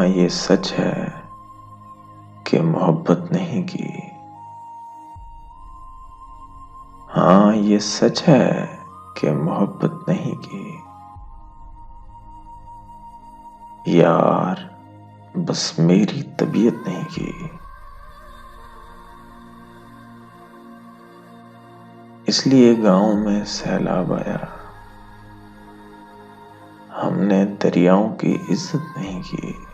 ये सच है कि मोहब्बत नहीं की। हाँ ये सच है कि मोहब्बत नहीं की। यार बस मेरी तबीयत नहीं की। इसलिए गांव में सैलाब आया। हमने दरियाओं की इज्जत नहीं की।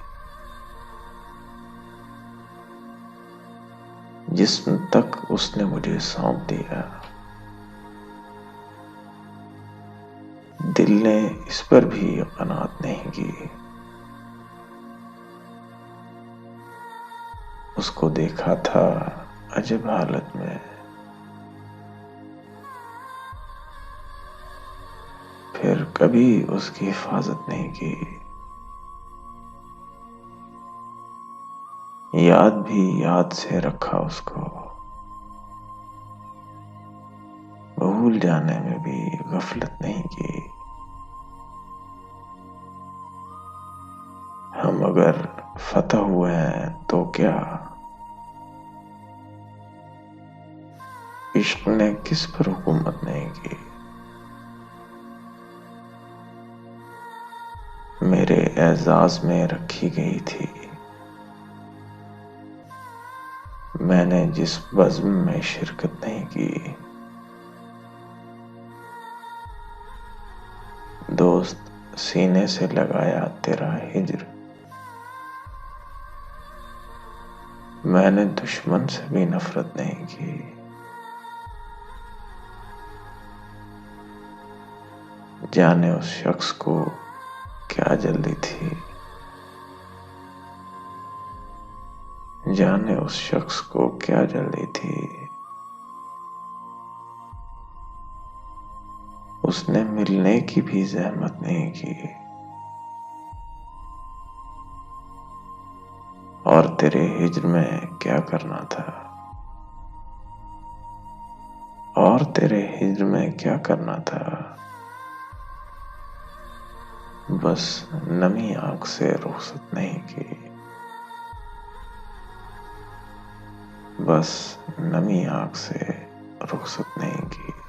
जिस्म तक उसने मुझे सौंप दिया। दिल ने इस पर भी qana'at नहीं की। उसको देखा था अजब हालत में। फिर कभी उसकी हिफाजत नहीं की। याद भी याद से रखा उसको। भूल जाने में भी ghaflat नहीं की। हम अगर fatah हुए हैं तो क्या, इश्क ने किस पर हukoomat नहीं की। मेरे aezaz में रखी गई थी। मैंने जिस बज़्म में शिरकत नहीं की। दोस्त सीने से लगाया तेरा हिज्र। मैंने दुश्मन से भी नफरत नहीं की। जाने उस शख्स को क्या जल्दी थी। जाने उस शख्स को क्या जल्दी थी। उसने मिलने की भी ज़हमत नहीं की। और तेरे हिज्र में क्या करना था। और तेरे हिज्र में क्या करना था। बस नमी आंख से रुखसत नहीं की। बस नमी आंख से रुखसत नहीं की।